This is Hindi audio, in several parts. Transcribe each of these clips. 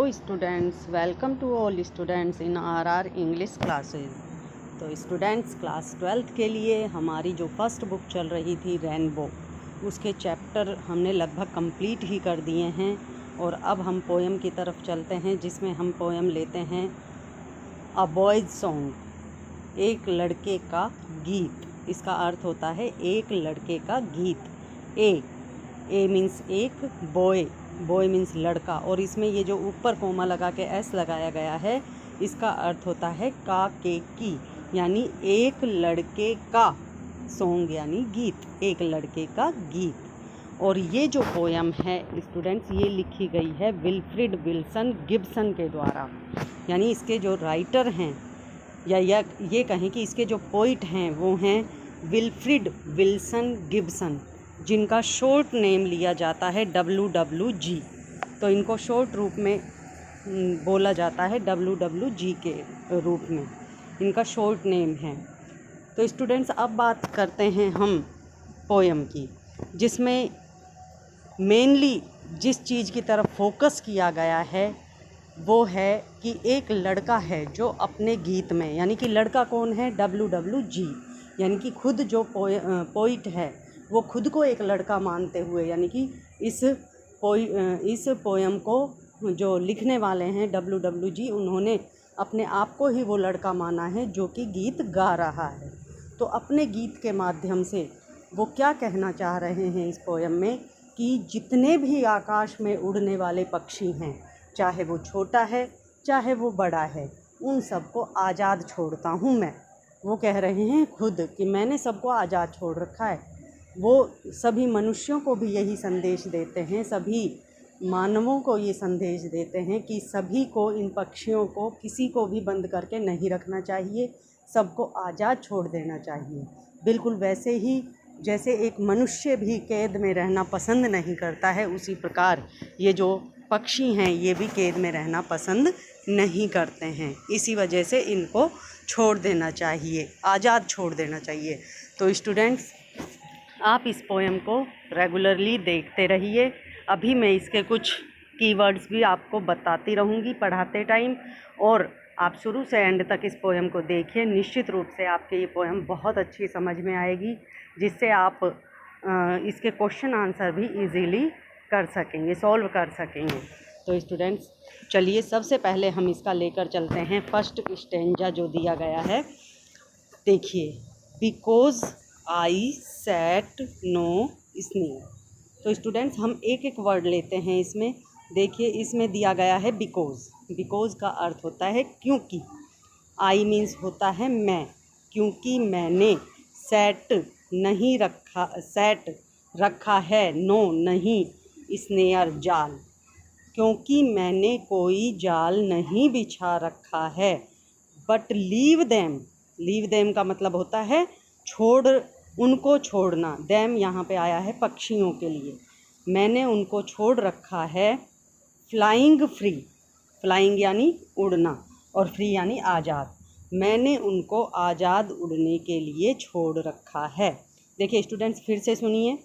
Students, welcome to all students in our English classes. तो स्टूडेंट्स, क्लास 12th के लिए हमारी जो फर्स्ट बुक चल रही थी रेनबो, उसके चैप्टर हमने लगभग कंप्लीट ही कर दिए हैं। और अब हम पोएम की तरफ चलते हैं, जिसमें हम पोएम लेते हैं अ बॉयज़ सॉन्ग, एक लड़के का गीत। इसका अर्थ होता है एक लड़के का गीत। ए मीन्स एक, बॉय मीन्स लड़का, और इसमें ये जो ऊपर कोमा लगा के एस लगाया गया है, इसका अर्थ होता है का के की, यानी एक लड़के का सॉन्ग यानी गीत, एक लड़के का गीत। और ये जो पोयम है स्टूडेंट्स, ये लिखी गई है विल्फ्रिड विल्सन गिब्सन के द्वारा, यानी इसके जो राइटर हैं या ये कहें कि इसके जो पोइट हैं वो हैं विल्फ्रिड विल्सन गिब्सन, जिनका शॉर्ट नेम लिया जाता है WWG। तो इनको शॉर्ट रूप में बोला जाता है WWG के रूप में, इनका शॉर्ट नेम है। तो स्टूडेंट्स, अब बात करते हैं हम पोएम की, जिसमें मेनली जिस चीज़ की तरफ फोकस किया गया है वो है कि एक लड़का है जो अपने गीत में, यानी कि लड़का कौन है, WWG, यानी कि खुद जो पोइट है वो खुद को एक लड़का मानते हुए, यानी कि इस पोएम को जो लिखने वाले हैं WWG, उन्होंने अपने आप को ही वो लड़का माना है जो कि गीत गा रहा है। तो अपने गीत के माध्यम से वो क्या कहना चाह रहे हैं इस पोएम में कि जितने भी आकाश में उड़ने वाले पक्षी हैं, चाहे वो छोटा है चाहे वो बड़ा है, उन सबको आज़ाद छोड़ता हूँ मैं। वो कह रहे हैं खुद कि मैंने सबको आज़ाद छोड़ रखा है। वो सभी मनुष्यों को भी यही संदेश देते हैं, सभी मानवों को ये संदेश देते हैं कि सभी को, इन पक्षियों को किसी को भी बंद करके नहीं रखना चाहिए, सबको आज़ाद छोड़ देना चाहिए। बिल्कुल वैसे ही जैसे एक मनुष्य भी कैद में रहना पसंद नहीं करता है, उसी प्रकार ये जो पक्षी हैं ये भी कैद में रहना पसंद नहीं करते हैं। इसी वजह से इनको छोड़ देना चाहिए, आज़ाद छोड़ देना चाहिए। तो स्टूडेंट्स, आप इस पोएम को रेगुलरली देखते रहिए। अभी मैं इसके कुछ कीवर्ड्स भी आपको बताती रहूँगी पढ़ाते टाइम, और आप शुरू से एंड तक इस पोएम को देखिए। निश्चित रूप से आपके ये पोएम बहुत अच्छी समझ में आएगी, जिससे आप इसके क्वेश्चन आंसर भी इजीली कर सकेंगे, सॉल्व कर सकेंगे। तो स्टूडेंट्स, चलिए सबसे पहले हम इसका लेकर चलते हैं फर्स्ट स्टेंजा जो दिया गया है। देखिए, because I set no snare. तो स्टूडेंट्स, हम एक एक वर्ड लेते हैं इसमें। देखिए, इसमें दिया गया है बिकॉज। बिकॉज का अर्थ होता है क्योंकि। आई मीन्स होता है मैं, क्योंकि मैंने सैट नहीं रखा, सैट रखा है, नो नहीं, स्नेयर जाल, क्योंकि मैंने कोई जाल नहीं बिछा रखा है। But leave them, leave them का मतलब होता है छोड़, उनको छोड़ना। देम यहाँ पे आया है पक्षियों के लिए। मैंने उनको छोड़ रखा है फ्लाइंग फ्री, फ्लाइंग यानी उड़ना और फ्री यानी आज़ाद। मैंने उनको आज़ाद उड़ने के लिए छोड़ रखा है। देखिए स्टूडेंट्स, फिर से सुनिए।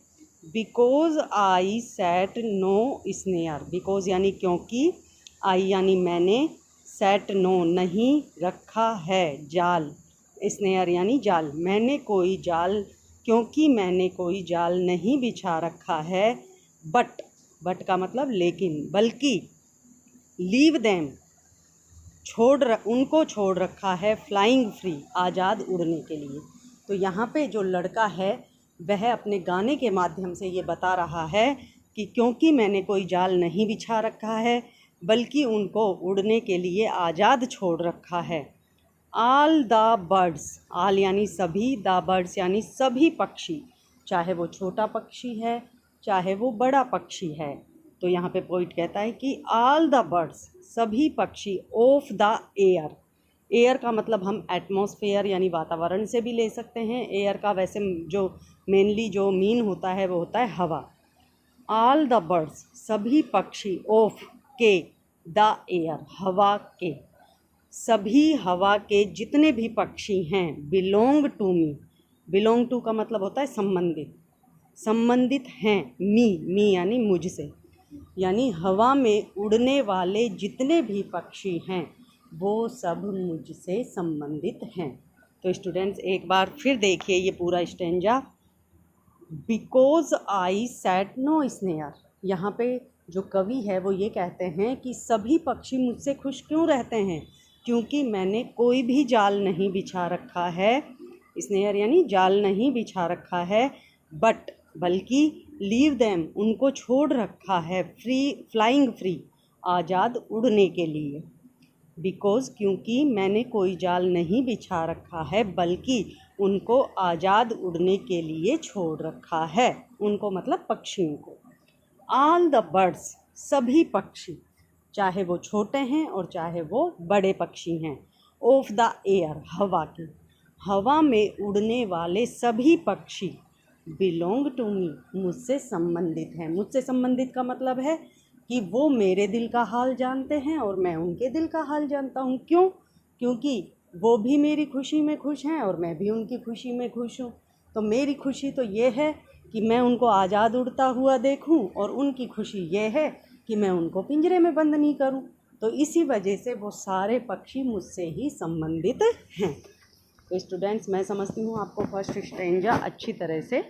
Because I set no snare, because यानी क्योंकि, आई यानी मैंने, सैट नो नहीं रखा है, जाल, स्नेयर यानी जाल, मैंने कोई जाल, क्योंकि मैंने कोई जाल नहीं बिछा रखा है। बट का मतलब लेकिन, बल्कि, लीव देम उनको छोड़ रखा है फ्लाइंग फ्री, आज़ाद उड़ने के लिए। तो यहाँ पे जो लड़का है वह अपने गाने के माध्यम से ये बता रहा है कि क्योंकि मैंने कोई जाल नहीं बिछा रखा है, बल्कि उनको उड़ने के लिए आज़ाद छोड़ रखा है। आल द बर्ड्स, आल यानी सभी, द बर्ड्स यानी सभी पक्षी, चाहे वो छोटा पक्षी है चाहे वो बड़ा पक्षी है। तो यहाँ पे पोइट कहता है कि आल द बर्ड्स, सभी पक्षी, ऑफ द एयर। एयर का मतलब हम एटमॉस्फेयर यानी वातावरण से भी ले सकते हैं। एयर का वैसे जो मेनली जो मीन होता है वो होता है हवा। आल द बर्ड्स, सभी पक्षी, ऑफ के, द एयर, हवा के, सभी हवा के जितने भी पक्षी हैं, belong to me, belong to का मतलब होता है संबंधित, संबंधित हैं, मी यानी मुझसे, यानी हवा में उड़ने वाले जितने भी पक्षी हैं वो सब मुझसे संबंधित हैं। तो स्टूडेंट्स एक बार फिर देखिए ये पूरा stanza. Because I set no snare, यहाँ पे जो कवि है वो ये कहते हैं कि सभी पक्षी मुझसे खुश क्यों रहते हैं, क्योंकि मैंने कोई भी जाल नहीं बिछा रखा है। स्नेयर यानी जाल नहीं बिछा रखा है, बल्कि लीव देम, उनको छोड़ रखा है, फ्लाइंग फ्री, आज़ाद उड़ने के लिए। बिकॉज क्योंकि मैंने कोई जाल नहीं बिछा रखा है बल्कि उनको आज़ाद उड़ने के लिए छोड़ रखा है। उनको मतलब पक्षियों को। ऑल द बर्ड्स, सभी पक्षी, चाहे वो छोटे हैं और चाहे वो बड़े पक्षी हैं। ऑफ द एयर, हवा के, हवा में उड़ने वाले सभी पक्षी बिलोंग टू मी, मुझसे संबंधित हैं। मुझसे संबंधित का मतलब है कि वो मेरे दिल का हाल जानते हैं और मैं उनके दिल का हाल जानता हूँ। क्यों? क्योंकि वो भी मेरी खुशी में खुश हैं और मैं भी उनकी खुशी में खुश हूँ। तो मेरी खुशी तो ये है कि मैं उनको आज़ाद उड़ता हुआ देखूं और उनकी खुशी ये है कि मैं उनको पिंजरे में बंद नहीं करूं। तो इसी वजह से वो सारे पक्षी मुझसे ही संबंधित हैं। तो स्टूडेंट्स मैं समझती हूँ आपको फर्स्ट स्टेंजा अच्छी तरह से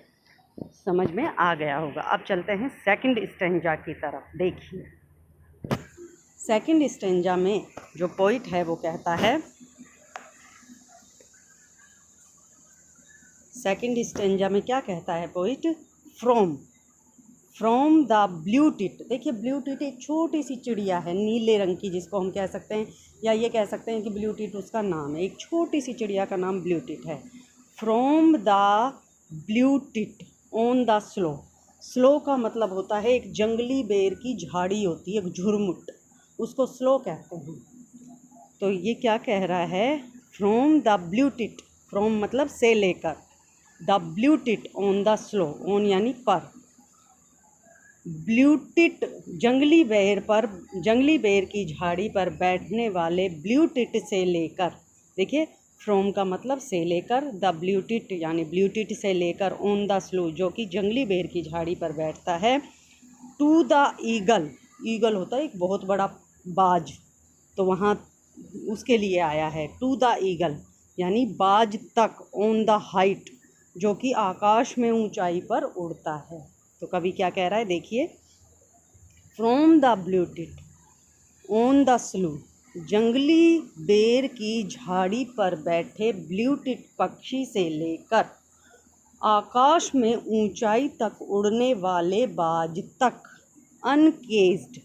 समझ में आ गया होगा। अब चलते हैं सेकंड स्टेंजा की तरफ। देखिए सेकंड स्टेंजा में जो पोइट है वो कहता है, सेकंड स्टेंजा में क्या कहता है poet? From the blue tit. देखिए ब्लू टिट एक छोटी सी चिड़िया है नीले रंग की, जिसको हम कह सकते हैं या ये कह सकते हैं कि ब्लू टिट उसका नाम है। एक छोटी सी चिड़िया का नाम ब्लू टिट है। From the blue tit on the slow. Slow का मतलब होता है एक जंगली बेर की झाड़ी होती है, एक झुरमुट, उसको स्लो कहते हैं। तो ये क्या कह रहा है? From the blue tit, from मतलब से लेकर, the blue tit on the slow, on यानी पर, ब्लू टिट जंगली बेर की झाड़ी पर बैठने वाले ब्लू टिट से लेकर। देखिए फ्रॉम का मतलब से लेकर, द ब्लू टिट यानी ब्लू टिट से लेकर, ऑन द स्लो जो कि जंगली बेर की झाड़ी पर बैठता है, टू द ईगल, ईगल होता है एक बहुत बड़ा बाज, तो वहाँ उसके लिए आया है। टू द ईगल यानी बाज तक, ऑन द हाइट जो कि आकाश में ऊंचाई पर उड़ता है। तो कवि क्या कह रहा है देखिए, from the blue tit on the slow, जंगली बेर की झाड़ी पर बैठे ब्लू टिट पक्षी से लेकर आकाश में ऊंचाई तक उड़ने वाले बाज तक, अनकेज्ड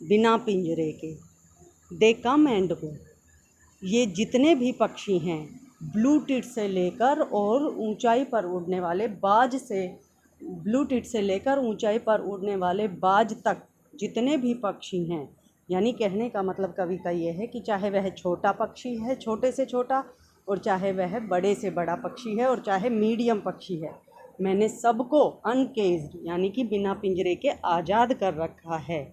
बिना पिंजरे के, दे कम एंड गो, ये जितने भी पक्षी हैं ब्लू टिट से लेकर और ऊंचाई पर उड़ने वाले बाज से, ब्लू टिट से लेकर ऊंचाई पर उड़ने वाले बाज तक जितने भी पक्षी हैं, यानी कहने का मतलब कवि का ये है कि चाहे वह छोटा पक्षी है, छोटे से छोटा, और चाहे वह बड़े से बड़ा पक्षी है, और चाहे मीडियम पक्षी है, मैंने सबको अनकेज्ड यानी कि बिना पिंजरे के आज़ाद कर रखा है।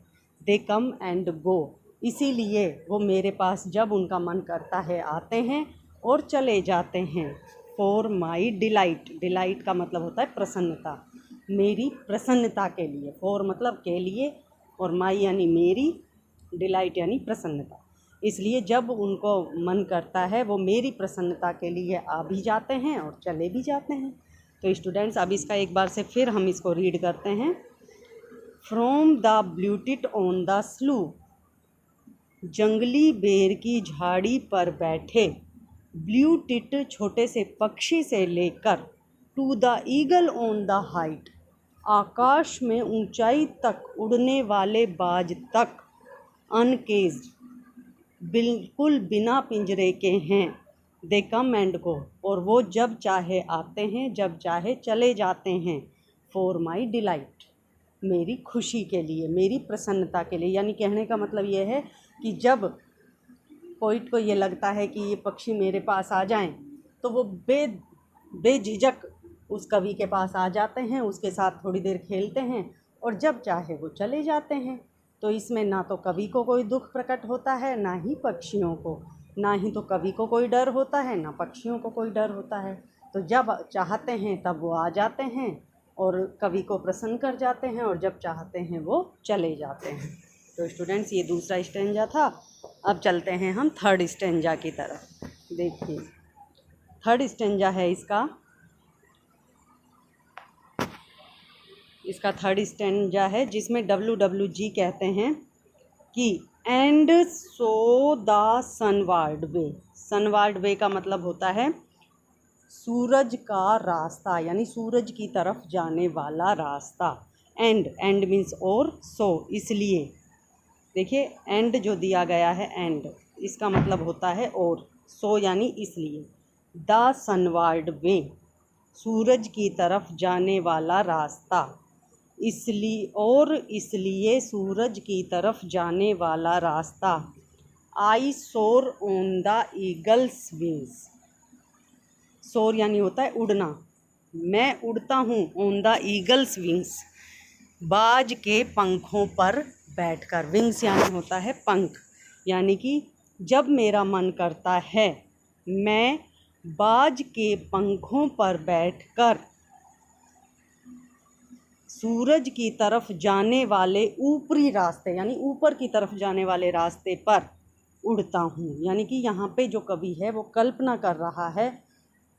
दे कम एंड गो, इसीलिए वो मेरे पास जब उनका मन करता है आते हैं और चले जाते हैं। फॉर माई डिलाइट, डिलाइट का मतलब होता है प्रसन्नता, मेरी प्रसन्नता के लिए। फॉर मतलब के लिए और माई यानी मेरी, डिलाइट यानी प्रसन्नता। इसलिए जब उनको मन करता है वो मेरी प्रसन्नता के लिए आ भी जाते हैं और चले भी जाते हैं। तो स्टूडेंट्स अब इसका एक बार से फिर हम इसको रीड करते हैं। From the blue tit on the slow, जंगली बेर की झाड़ी पर बैठे ब्लू टिट छोटे से पक्षी से लेकर, to the eagle on the height, आकाश में ऊंचाई तक उड़ने वाले बाज तक, अनकेज्ड बिल्कुल बिना पिंजरे के हैं। दे कम एंड गो, और वो जब चाहे आते हैं जब चाहे चले जाते हैं। फॉर माई डिलाइट, मेरी खुशी के लिए, मेरी प्रसन्नता के लिए। यानी कहने का मतलब ये है कि जब पोइट को ये लगता है कि ये पक्षी मेरे पास आ जाएं, तो वो बेझिझक उस कवि के पास आ जाते हैं, उसके साथ थोड़ी देर खेलते हैं और जब चाहे वो चले जाते हैं। तो इसमें ना तो कवि को कोई दुख प्रकट होता है, ना ही पक्षियों को, ना ही तो कवि को कोई डर होता है, ना पक्षियों को कोई डर होता है। तो जब चाहते हैं तब वो आ जाते हैं और कवि को प्रसन्न कर जाते हैं और जब चाहते हैं वो चले जाते हैं। तो स्टूडेंट्स ये दूसरा स्टेंजा था। अब चलते हैं हम थर्ड स्टेंजा की तरफ। देखिए थर्ड स्टेंजा है इसका थर्ड स्टेंजा है जिसमें WWG कहते हैं कि एंड सो द सनवार्ड वे। सनवार्ड वे का मतलब होता है सूरज का रास्ता, यानी सूरज की तरफ जाने वाला रास्ता। एंड मीन्स और, सो इसलिए। देखिए एंड जो दिया गया है, एंड इसका मतलब होता है और, सो यानी इसलिए। द सनवार्ड वे, सूरज की तरफ जाने वाला रास्ता। इसलिए सूरज की तरफ जाने वाला रास्ता। आई सोर ऑन द ईगल्स विंग्स। सोर यानी होता है उड़ना, मैं उड़ता हूँ ऑन द ईगल्स विंग्स, बाज के पंखों पर बैठकर। विंग्स यानी होता है पंख, यानी कि जब मेरा मन करता है मैं बाज के पंखों पर बैठकर सूरज की तरफ जाने वाले ऊपरी रास्ते, यानी ऊपर की तरफ जाने वाले रास्ते पर उड़ता हूँ। यानी कि यहाँ पे जो कवि है वो कल्पना कर रहा है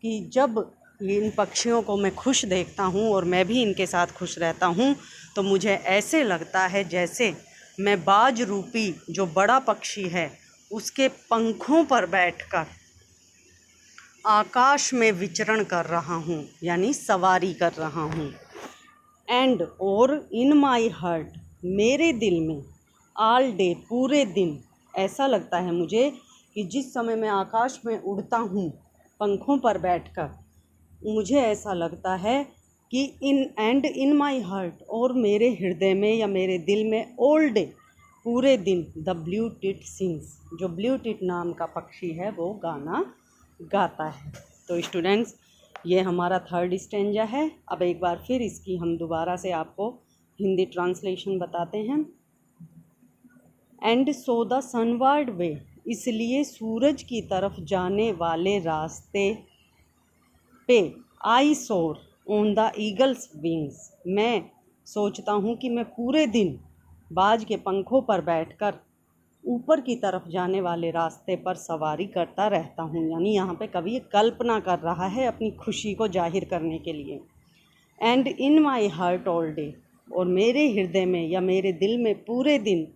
कि जब इन पक्षियों को मैं खुश देखता हूँ और मैं भी इनके साथ खुश रहता हूँ तो मुझे ऐसे लगता है जैसे मैं बाज रूपी जो बड़ा पक्षी है उसके पंखों पर बैठकर आकाश में विचरण कर रहा हूँ, यानी सवारी कर रहा हूँ। एंड और इन माई हार्ट, मेरे दिल में, ऑल डे पूरे दिन, ऐसा लगता है मुझे कि जिस समय मैं आकाश में उड़ता हूँ पंखों पर बैठकर, मुझे ऐसा लगता है कि इन माई हार्ट, और मेरे हृदय में या मेरे दिल में, ऑल डे पूरे दिन, द ब्लू टिट सिंग्स, जो ब्लू टिट नाम का पक्षी है वो गाना गाता है। तो स्टूडेंट्स ये हमारा थर्ड स्टेंजा है। अब एक बार फिर इसकी हम दोबारा से आपको हिंदी ट्रांसलेशन बताते हैं। एंड सो द सनवार्ड वे, इसलिए सूरज की तरफ जाने वाले रास्ते पे, आई सोर ऑन द ईगल्स विंग्स, मैं सोचता हूँ कि मैं पूरे दिन बाज के पंखों पर बैठकर ऊपर की तरफ जाने वाले रास्ते पर सवारी करता रहता हूँ। यानी यहाँ पे कवि कल्पना कर रहा है अपनी खुशी को जाहिर करने के लिए। And in my heart all day, और मेरे हृदय में या मेरे दिल में पूरे दिन,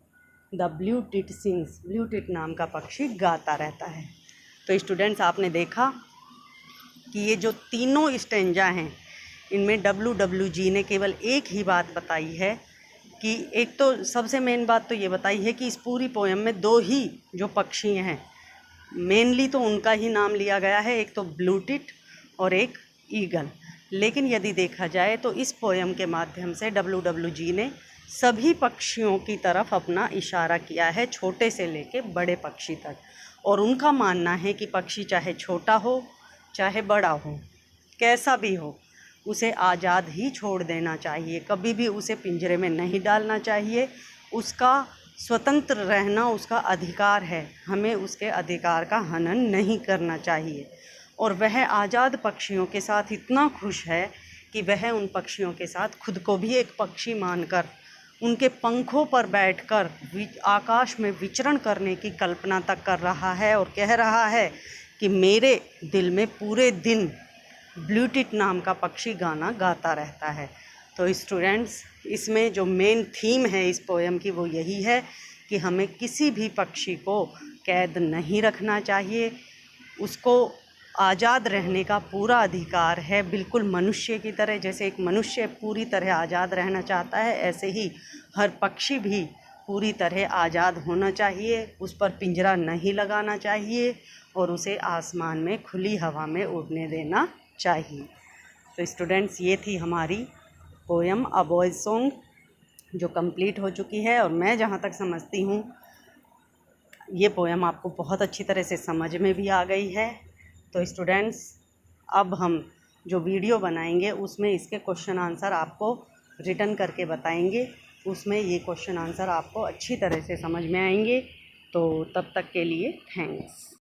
the blue tit sings, blue tit नाम का पक्षी गाता रहता है। तो स्टूडेंट्स आपने देखा कि ये जो तीनों स्टेंजा हैं इनमें WWG ने केवल एक ही बात बताई है कि एक तो सबसे मेन बात तो ये बताई है कि इस पूरी पोएम में दो ही जो पक्षी हैं, मेनली तो उनका ही नाम लिया गया है, एक तो ब्लू टिट और एक ईगल। लेकिन यदि देखा जाए तो इस पोएम के माध्यम से WWG ने सभी पक्षियों की तरफ अपना इशारा किया है, छोटे से लेके बड़े पक्षी तक। और उनका मानना है कि पक्षी चाहे छोटा हो चाहे बड़ा हो, कैसा भी हो, उसे आज़ाद ही छोड़ देना चाहिए, कभी भी उसे पिंजरे में नहीं डालना चाहिए। उसका स्वतंत्र रहना उसका अधिकार है, हमें उसके अधिकार का हनन नहीं करना चाहिए। और वह आज़ाद पक्षियों के साथ इतना खुश है कि वह उन पक्षियों के साथ खुद को भी एक पक्षी मानकर उनके पंखों पर बैठकर आकाश में विचरण करने की कल्पना तक कर रहा है और कह रहा है कि मेरे दिल में पूरे दिन ब्लू टिट नाम का पक्षी गाना गाता रहता है। तो स्टूडेंट्स इसमें जो मेन थीम है इस पोएम की वो यही है कि हमें किसी भी पक्षी को कैद नहीं रखना चाहिए, उसको आज़ाद रहने का पूरा अधिकार है, बिल्कुल मनुष्य की तरह। जैसे एक मनुष्य पूरी तरह आज़ाद रहना चाहता है, ऐसे ही हर पक्षी भी पूरी तरह आज़ाद होना चाहिए, उस पर पिंजरा नहीं लगाना चाहिए और उसे आसमान में खुली हवा में उड़ने देना चाहिए। तो स्टूडेंट्स ये थी हमारी पोएम अ बॉयज़ सॉन्ग जो कंप्लीट हो चुकी है। और मैं जहाँ तक समझती हूँ ये पोएम आपको बहुत अच्छी तरह से समझ में भी आ गई है। तो स्टूडेंट्स अब हम जो वीडियो बनाएंगे उसमें इसके क्वेश्चन आंसर आपको रिटन करके बताएंगे, उसमें ये क्वेश्चन आंसर आपको अच्छी तरह से समझ में आएंगे। तो तब तक के लिए थैंक्स।